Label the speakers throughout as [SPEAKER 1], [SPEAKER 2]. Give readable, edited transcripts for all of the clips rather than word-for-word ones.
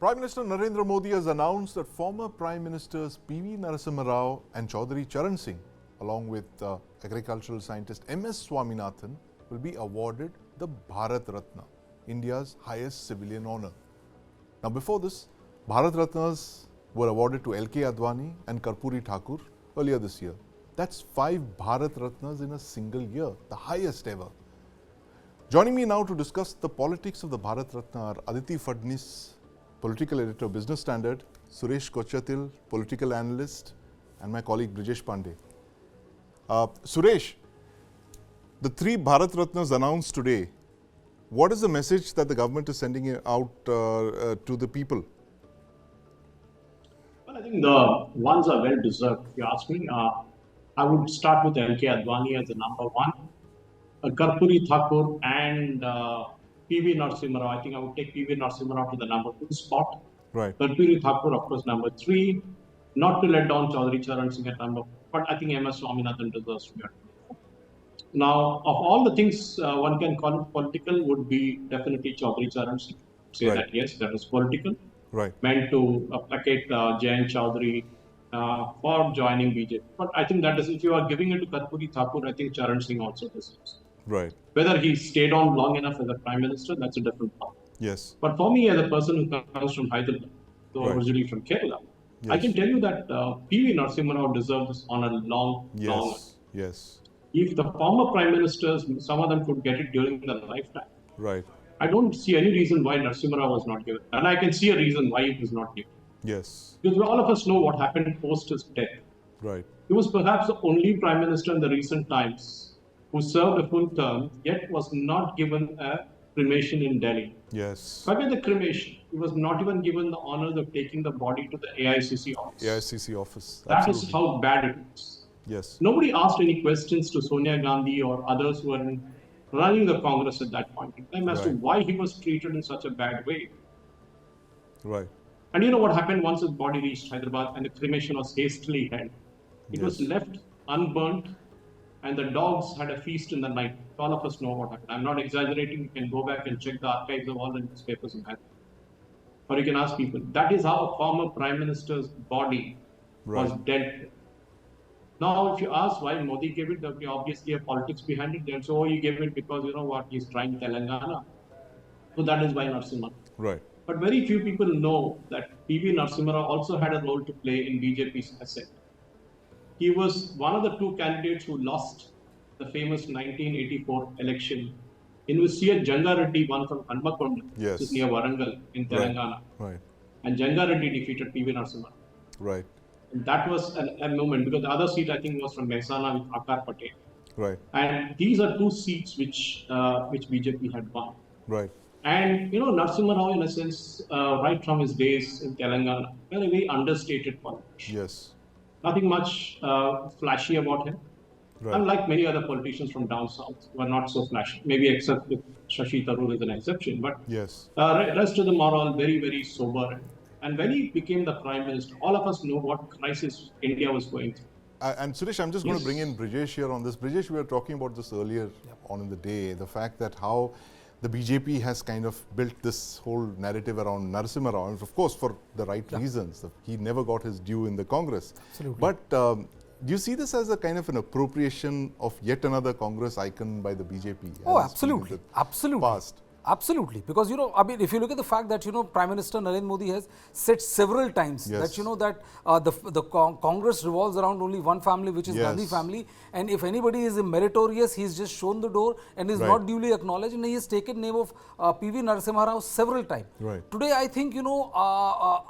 [SPEAKER 1] Prime Minister Narendra Modi has announced that former Prime Ministers P.V. Narasimha Rao and Chaudhary Charan Singh, along with agricultural scientist M.S. Swaminathan, will be awarded the Bharat Ratna, India's highest civilian honour. Now, before this, Bharat Ratnas were awarded to L.K. Advani and Karpuri Thakur earlier this year. That's 5 Bharat Ratnas in a single year, the highest ever. Joining me now to discuss the politics of the Bharat Ratna are Aditi Phadnis, political editor, Business Standard, Suresh Kochatil, political analyst, and my colleague Brijesh Pandey. Suresh, the 3 Bharat Ratnas announced today, what is the message that the government is sending out to the people?
[SPEAKER 2] Well, I think the ones are well deserved. If you ask me, I would start with L.K. Advani as the number 1, Karpuri Thakur and P.V. Narasimha Rao. I think I would take P.V. Narasimha Rao to the number 2 spot.
[SPEAKER 1] Right.
[SPEAKER 2] Karpuri Thakur, of course, number 3. Not to let down Chaudhary Charan Singh at number 4, but I think M.S. Swaminathan deserves to be at number 4. Now, of all the things one can call it political, would be definitely Chaudhary Charan Singh. Say that yes, that was political.
[SPEAKER 1] Right.
[SPEAKER 2] Meant to placate Jayant Chaudhary for joining BJP. But I think that is, if you are giving it to Karpuri Thakur, I think Charan Singh also deserves.
[SPEAKER 1] Right.
[SPEAKER 2] Whether he stayed on long enough as a Prime Minister, that's a different part.
[SPEAKER 1] Yes.
[SPEAKER 2] But for me, as a person who comes from Hyderabad, though originally from Kerala,
[SPEAKER 1] yes,
[SPEAKER 2] I can tell you that P.V. Narasimha Rao deserves this honor long.
[SPEAKER 1] Yes.
[SPEAKER 2] If the former Prime Ministers, some of them could get it during their lifetime.
[SPEAKER 1] Right.
[SPEAKER 2] I don't see any reason why Narasimha Rao was not given. And I can see a reason why it was not given.
[SPEAKER 1] Yes.
[SPEAKER 2] Because all of us know what happened post his death.
[SPEAKER 1] Right.
[SPEAKER 2] He was perhaps the only Prime Minister in the recent times who served a full term, yet was not given a cremation in Delhi.
[SPEAKER 1] Yes.
[SPEAKER 2] Forget the cremation. He was not even given the honor of taking the body to the AICC office.
[SPEAKER 1] AICC office.
[SPEAKER 2] That is how bad it is.
[SPEAKER 1] Yes.
[SPEAKER 2] Nobody asked any questions to Sonia Gandhi or others who were running the Congress at that point in time as to why he was treated in such a bad way.
[SPEAKER 1] Right.
[SPEAKER 2] And you know what happened once his body reached Hyderabad and the cremation was hastily held? It was left unburnt and the dogs had a feast in the night. All of us know what happened. I'm not exaggerating. You can go back and check the archives of all the newspapers in Hyderabad. Or you can ask people. That is how a former Prime Minister's body was dealt with. Now, if you ask why Modi gave it, there will be obviously a politics behind it. They'll say, oh, he gave it because, you know what, he's trying Telangana. So that is why Narasimha.
[SPEAKER 1] Right.
[SPEAKER 2] But very few people know that P.V. Narasimha Rao also had a role to play in BJP's ascent. He was one of the 2 candidates who lost the famous 1984 election in which C.H. Janga Reddy won from Hanmakonda, which is near Warangal in Telangana.
[SPEAKER 1] Right.
[SPEAKER 2] And Janga Reddy defeated P.V. Narasimha Rao.
[SPEAKER 1] Right.
[SPEAKER 2] And that was a moment because the other seat I think was from Mehsana with Akar Patel.
[SPEAKER 1] Right.
[SPEAKER 2] And these are 2 seats which BJP had won.
[SPEAKER 1] Right.
[SPEAKER 2] And you know, Narasimha Rao, in a sense, right from his days in Telangana, were a very understated politician.
[SPEAKER 1] Yes.
[SPEAKER 2] Nothing much flashy about him.
[SPEAKER 1] Right.
[SPEAKER 2] Unlike many other politicians from down south, who are not so flashy. Maybe except with Shashi Tharoor is an exception. But rest of them are all very, very sober. And when he became the Prime Minister, all of us know what crisis India was going through.
[SPEAKER 1] And Suresh, I'm just going to bring in Brijesh here on this. Brijesh, we were talking about this earlier on in the day, the fact that how the BJP has kind of built this whole narrative around Narasimha Rao, and of course for the right reasons. He never got his due in the Congress.
[SPEAKER 3] Absolutely.
[SPEAKER 1] But do you see this as a kind of an appropriation of yet another Congress icon by the BJP?
[SPEAKER 3] Oh, absolutely. Absolutely.
[SPEAKER 1] Past?
[SPEAKER 3] Absolutely. Because, you know, I mean, if you look at the fact that, you know, Prime Minister Narendra Modi has said several times that, you know, that the Congress revolves around only one family, which is Gandhi family. And if anybody is meritorious, he's just shown the door and is not duly acknowledged. And he has taken name of P.V. Narasimha Rao several times.
[SPEAKER 1] Right.
[SPEAKER 3] Today, I think, you know,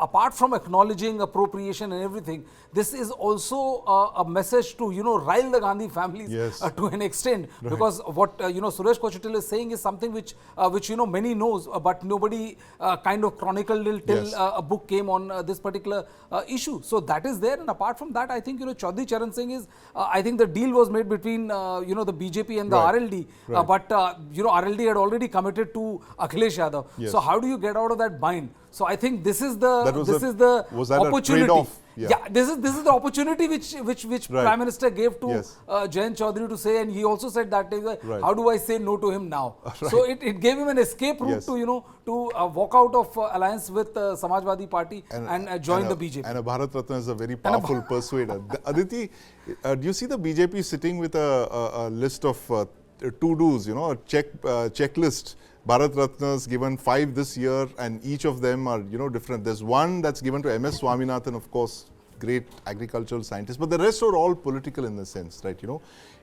[SPEAKER 3] apart from acknowledging appropriation and everything, this is also a message to, you know, rile the Gandhi families to an extent. Because what, you know, Suresh Kochatil is saying is something which you know many knows, but nobody kind of chronicled till a book came on this particular issue. So that is there, and apart from that, I think, you know, Chaudhary Charan Singh is, I think the deal was made between you know, the BJP and the RLD, but you know, RLD had already committed to Akhilesh Yadav. So how do you get out of that bind? So I think this is the
[SPEAKER 1] was that
[SPEAKER 3] opportunity.
[SPEAKER 1] a trade-off?
[SPEAKER 3] Yeah, this is the opportunity which
[SPEAKER 1] Right.
[SPEAKER 3] Prime Minister gave to
[SPEAKER 1] Yes.
[SPEAKER 3] Jayant Chaudhary to say, and he also said that
[SPEAKER 1] Right.
[SPEAKER 3] how do I say no to him now?
[SPEAKER 1] Right.
[SPEAKER 3] So it gave him an escape route
[SPEAKER 1] Yes.
[SPEAKER 3] to walk out of alliance with Samajwadi Party and join the BJP.
[SPEAKER 1] And a Bharat Ratna is a very powerful persuader. Aditi, do you see the BJP sitting with a list of to-dos, a checklist? Bharat Ratnas given 5 this year, and each of them are different. There's one that's given to MS Swaminathan, of course, great agricultural scientist, but the rest are all political in the sense, right?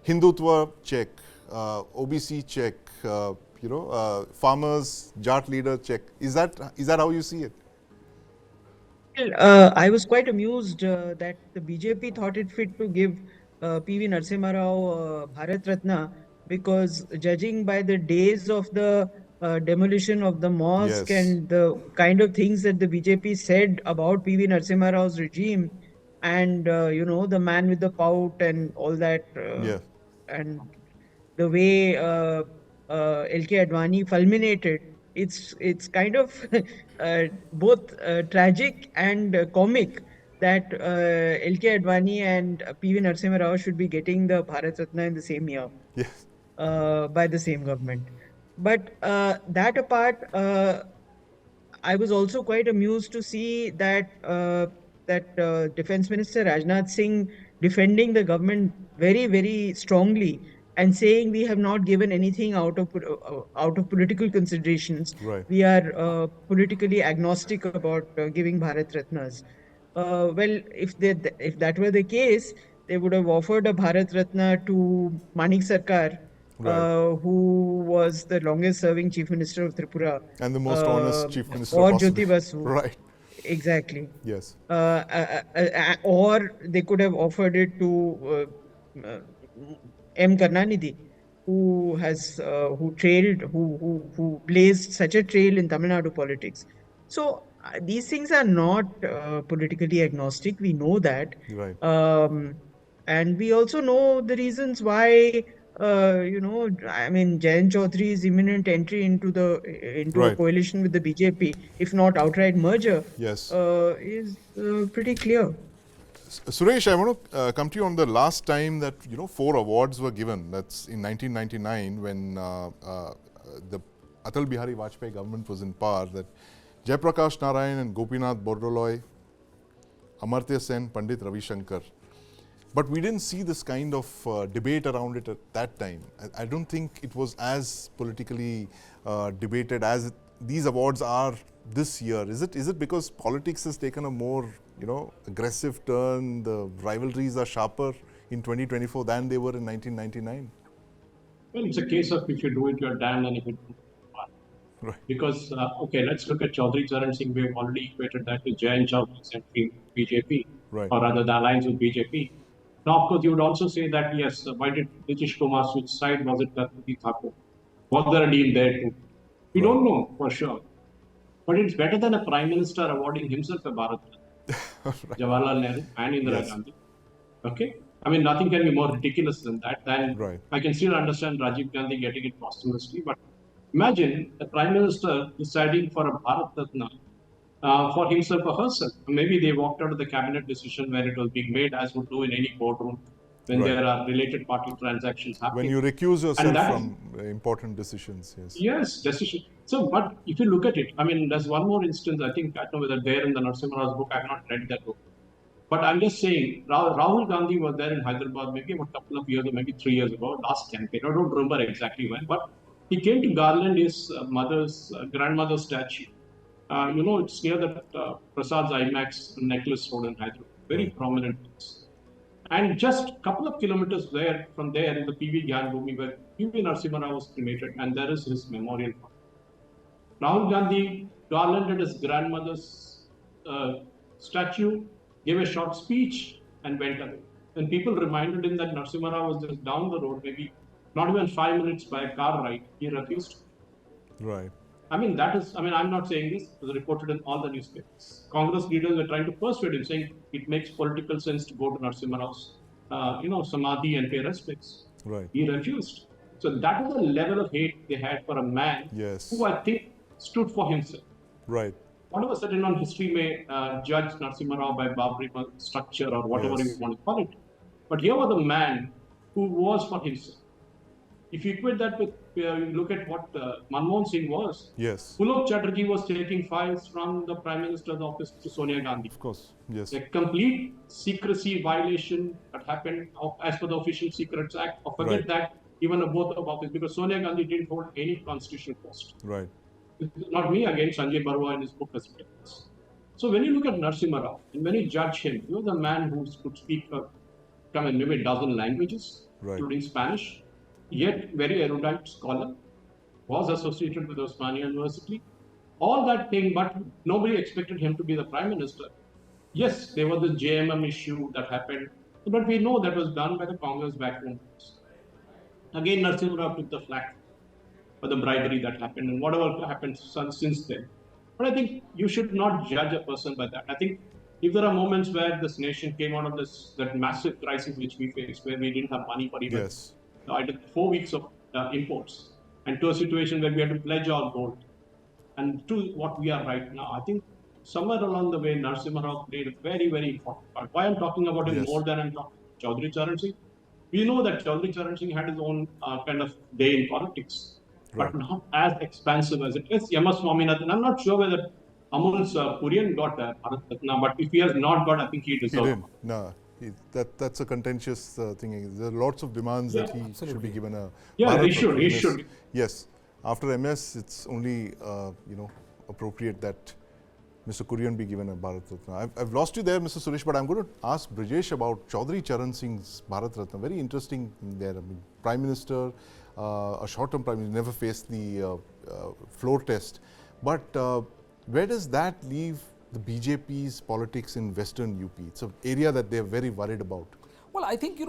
[SPEAKER 1] Hindutva, check. OBC, check. Farmers, Jat leader, check. Is that how you see it?
[SPEAKER 4] Well, I was quite amused that the BJP thought it fit to give PV Narasimha Rao Bharat Ratna, because judging by the days of the demolition of the mosque
[SPEAKER 1] Yes.
[SPEAKER 4] and the kind of things that the BJP said about PV Narasimha Rao's regime, and the man with the pout and all that,
[SPEAKER 1] Yeah.
[SPEAKER 4] and the way LK Advani fulminated, it's kind of both tragic and comic that LK Advani and PV Narasimha Rao should be getting the Bharat Ratna in the same year
[SPEAKER 1] Yes.
[SPEAKER 4] by the same government. But that apart, I was also quite amused to see that Defense Minister Rajnath Singh defending the government very, very strongly and saying we have not given anything out of political considerations.
[SPEAKER 1] Right.
[SPEAKER 4] We are politically agnostic about giving Bharat Ratnas. Well, if that were the case, they would have offered a Bharat Ratna to Manik Sarkar,
[SPEAKER 1] Right.
[SPEAKER 4] who was the longest serving Chief Minister of Tripura.
[SPEAKER 1] And the most honest Chief Minister
[SPEAKER 4] Or
[SPEAKER 1] possible.
[SPEAKER 4] Jyoti Basu.
[SPEAKER 1] Right.
[SPEAKER 4] Exactly.
[SPEAKER 1] Yes.
[SPEAKER 4] Or they could have offered it to M. Karnanidhi, who blazed such a trail in Tamil Nadu politics. So these things are not politically agnostic. We know that.
[SPEAKER 1] Right.
[SPEAKER 4] And we also know the reasons why, Jayant Chaudhary's imminent entry into a
[SPEAKER 1] Right.
[SPEAKER 4] coalition with the BJP, if not outright merger,
[SPEAKER 1] Yes.
[SPEAKER 4] is pretty clear.
[SPEAKER 1] Suresh, I want to come to you on the last time that 4 awards were given. That's in 1999 when the Atal Bihari Vajpayee government was in power. That Jayaprakash Narayan and Gopinath Bordoloi, Amartya Sen, Pandit Ravi Shankar. But we didn't see this kind of debate around it at that time. I don't think it was as politically debated as these awards are this year. Is it because politics has taken a more aggressive turn? The rivalries are sharper in 2024 than they were in 1999.
[SPEAKER 2] Well, it's a case of if you do it, you're damned, and if you don't,
[SPEAKER 1] Right.
[SPEAKER 2] because let's look at Chaudhary Charan Singh. We've already equated that with Jayant Chaudhary's entry in BJP,
[SPEAKER 1] Right.
[SPEAKER 2] or rather the alliance with BJP. Now, of course, you would also say that yes, why did Nitish Kumar switch side? Was it Gurpreet Thakur? Was there a deal there too? We don't know for sure. But it's better than a Prime Minister awarding himself a Bharat Ratna, Jawaharlal Nehru and Indira
[SPEAKER 1] Yes.
[SPEAKER 2] Gandhi. Okay? I mean, nothing can be more ridiculous than that. Then
[SPEAKER 1] Right.
[SPEAKER 2] I can still understand Rajiv Gandhi getting it posthumously, but imagine the Prime Minister deciding for a Bharat Ratna for himself or herself. Maybe they walked out of the cabinet decision where it was being made, as would do in any boardroom when
[SPEAKER 1] Right.
[SPEAKER 2] there are related party transactions happening.
[SPEAKER 1] When you recuse yourself
[SPEAKER 2] that-
[SPEAKER 1] from important decisions, yes.
[SPEAKER 2] Yes, decision. So, but if you look at it, I mean, there's one more instance. I think I don't know whether there in the Narasimha Rao's book. I've not read that book, but I'm just saying. Rahul Gandhi was there in Hyderabad maybe about a couple of years, or maybe 3 years ago, last campaign. I don't remember exactly when, but he came to garland his grandmother's statue. It's near that Prasad's IMAX necklace road in Hyderabad, very prominent place. And just a couple of kilometers from there in the PV Gyan Bhumi where PV Narasimha Rao was cremated, and there is his memorial. Rahul Gandhi garlanded his grandmother's statue, gave a short speech, and went away. And people reminded him that Narasimha Rao was just down the road, maybe not even 5 minutes by a car ride. He refused.
[SPEAKER 1] Right.
[SPEAKER 2] I'm not saying this, it was reported in all the newspapers. Congress leaders were trying to persuade him, saying it makes political sense to go to Narasimha Rao's, Samadhi and pay respects.
[SPEAKER 1] Right.
[SPEAKER 2] He refused. So that was the level of hate they had for a man
[SPEAKER 1] Yes.
[SPEAKER 2] who I think stood for himself.
[SPEAKER 1] Right.
[SPEAKER 2] whatever certain on history may judge Narasimha Rao by Babri structure or whatever you
[SPEAKER 1] Yes.
[SPEAKER 2] want to call it. But here was a man who was for himself. If you equate that with, look at what Manmohan Singh was.
[SPEAKER 1] Yes.
[SPEAKER 2] Pulok Chatterjee was taking files from the Prime Minister's office to Sonia Gandhi.
[SPEAKER 1] Of course, yes.
[SPEAKER 2] A complete secrecy violation that happened as per the Official Secrets Act. Or forget that, even a both of office, because Sonia Gandhi didn't hold any constitutional post.
[SPEAKER 1] Right.
[SPEAKER 2] Not me, again, Sanjay Barua in his book has written this. So when you look at Narasimha Rao, and when you judge him, he was a man who could speak maybe a dozen languages, including Spanish, yet very erudite scholar, was associated with Osmania University. All that thing, but nobody expected him to be the Prime Minister. Yes, there was the JMM issue that happened, but we know that was done by the Congress backroom. Again, Narasimha Rao took the flak for the bribery that happened and whatever happened since then. But I think you should not judge a person by that. I think if there are moments where this nation came out of that massive crisis which we faced, where we didn't have money for even 4 weeks of imports, and to a situation where we had to pledge our gold, and to what we are right now, I think somewhere along the way, Narasimha Rao played a very, very important part. Why I'm talking about him more than I'm talking about Chaudhry Charan Singh? We know that Chaudhry Charan Singh had his own kind of day in politics, but not as expansive as it is. M.S. Swaminathan, I'm not sure whether Amul's Kurian got a Bharat Ratna, but if he has not got, I think he deserves it.
[SPEAKER 1] No, that's a contentious thing. There are lots of demands that he should be given a
[SPEAKER 2] Bharat Ratna. He should.
[SPEAKER 1] Yes. After MS, it's only appropriate that Mr. Kurian be given a Bharat Ratna. I've lost you there, Mr. Suresh, but I'm going to ask Brijesh about Chaudhry Charan Singh's Bharat Ratna. Very interesting thing there. I mean, Prime Minister, a short-term Prime Minister, never faced the floor test. But where does that leave the BJP's politics in Western UP? It's an area that they're very worried about.
[SPEAKER 3] Well, I think,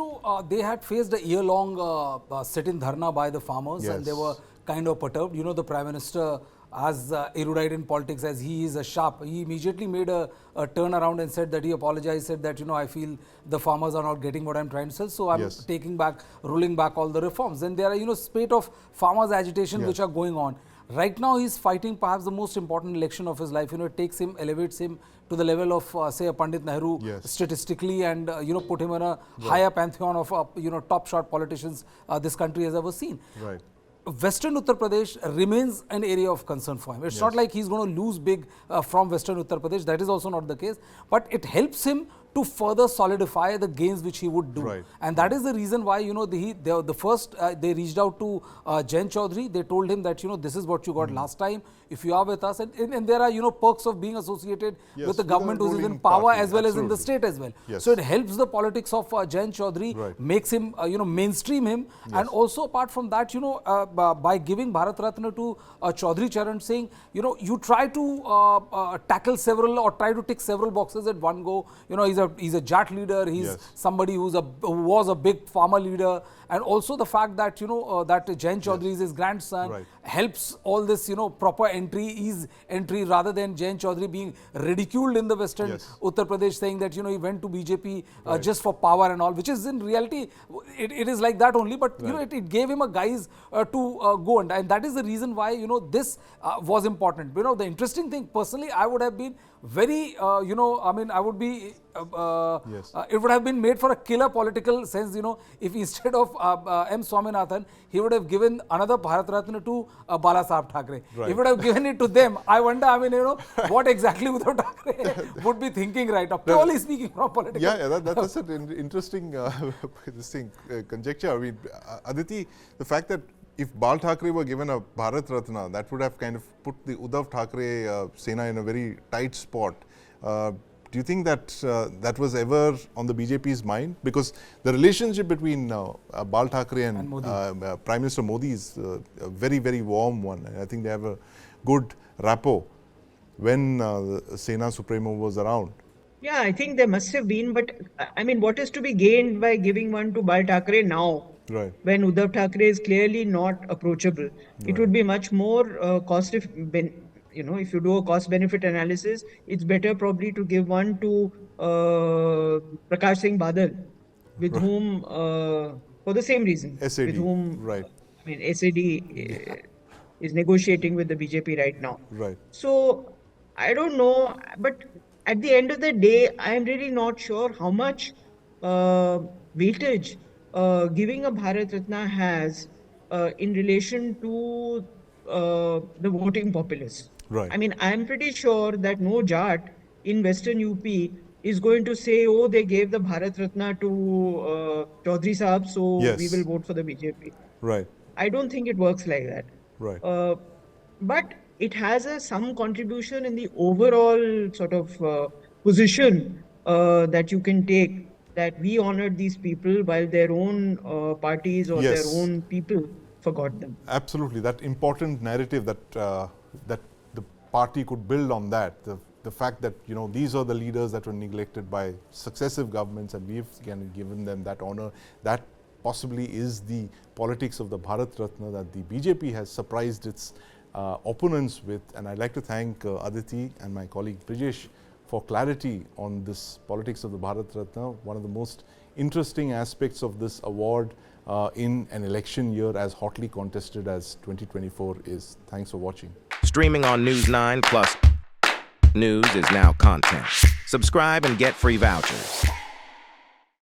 [SPEAKER 3] they had faced a year-long sit-in dharna by the farmers, and they were kind of perturbed. The Prime Minister, as erudite in politics as he is a sharp, he immediately made a turnaround and said that he apologized, said that, I feel the farmers are not getting what I'm trying to sell, so I'm rolling back all the reforms. And there are, spate of farmers' agitation which are going on. Right now, he's fighting perhaps the most important election of his life. It takes him, elevates him to the level of, say, a Pandit Nehru statistically, and, put him in a higher pantheon of, top shot politicians this country has ever seen.
[SPEAKER 1] Right.
[SPEAKER 3] Western Uttar Pradesh remains an area of concern for him. It's not like he's going to lose big from Western Uttar Pradesh. That is also not the case. But it helps him to further solidify the gains which he would do.
[SPEAKER 1] Right.
[SPEAKER 3] And that is the reason why, the first, they reached out to Jain Chaudhary. They told him that, this is what you got last time. If you are with us, and there are, perks of being associated with the government who is in power as well as in the state as well. So it helps the politics of Jain Chaudhary, makes him, mainstream him. And also apart from that, by giving Bharat Ratna to Chaudhry Charan Singh, you try to tackle several or try to tick several boxes at one go. He's a Jat leader. He's somebody who was a big farmer leader, and also the fact that that Jain Chaudhary is his grandson helps all this proper entry rather than Jain Chaudhary being ridiculed in the Western Uttar Pradesh, saying that he went to BJP just for power and all, which is in reality it is like that only, but it gave him a guise to go, and that is the reason why this was important. The interesting thing, personally, I would have been very I would be it would have been made for a killer political sense, if instead of M. Swaminathan, he would have given another Bharat Ratna to Bala Saheb Thackeray. He would have given it to them. I wonder, what exactly Uddhav Thackeray would be thinking right now, purely speaking from political.
[SPEAKER 1] That's an interesting conjecture. I mean, Aditi, the fact that if Bal Thackeray were given a Bharat Ratna, that would have kind of put the Uddhav Thackeray Sena in a very tight spot. Do you think that that was ever on the BJP's mind? Because the relationship between Bal Thackeray and Prime Minister Modi is a very, very warm one. I think they have a good rapport when Sena Supremo was around.
[SPEAKER 4] Yeah, I think there must have been, but I mean, what is to be gained by giving one to Bal Thackeray now? When Uddhav Thackeray is clearly not approachable. It would be much more if you do a cost-benefit analysis, it's better probably to give one to Prakash Singh Badal, with whom, for the same reason,
[SPEAKER 1] SAD,
[SPEAKER 4] with whom, I mean, SAD is negotiating with the BJP right now. So, I don't know, but at the end of the day, I'm really not sure how much uh, weightage giving a Bharat Ratna has in relation to the voting populace.
[SPEAKER 1] Right.
[SPEAKER 4] I mean, I'm pretty sure that no Jat in Western UP is going to say, oh, they gave the Bharat Ratna to Chaudhry Saab, so we will
[SPEAKER 1] Yes.
[SPEAKER 4] vote for the BJP.
[SPEAKER 1] Right.
[SPEAKER 4] I don't think it works like that.
[SPEAKER 1] Right.
[SPEAKER 4] Uh, but it has some contribution in the overall sort of position that you can take, that we honored these people while their own parties or their
[SPEAKER 1] Yes.
[SPEAKER 4] own people forgot them.
[SPEAKER 1] Absolutely, that important narrative that that the party could build on that. The fact that these are the leaders that were neglected by successive governments, and we've given them that honor. That possibly is the politics of the Bharat Ratna that the BJP has surprised its opponents with. And I'd like to thank Aditi and my colleague Brijesh for clarity on this politics of the Bharat Ratna. One of the most interesting aspects of this award in an election year as hotly contested as 2024 is. Thanks for watching.
[SPEAKER 5] Streaming on News9 Plus. News is now content. Subscribe and get free vouchers.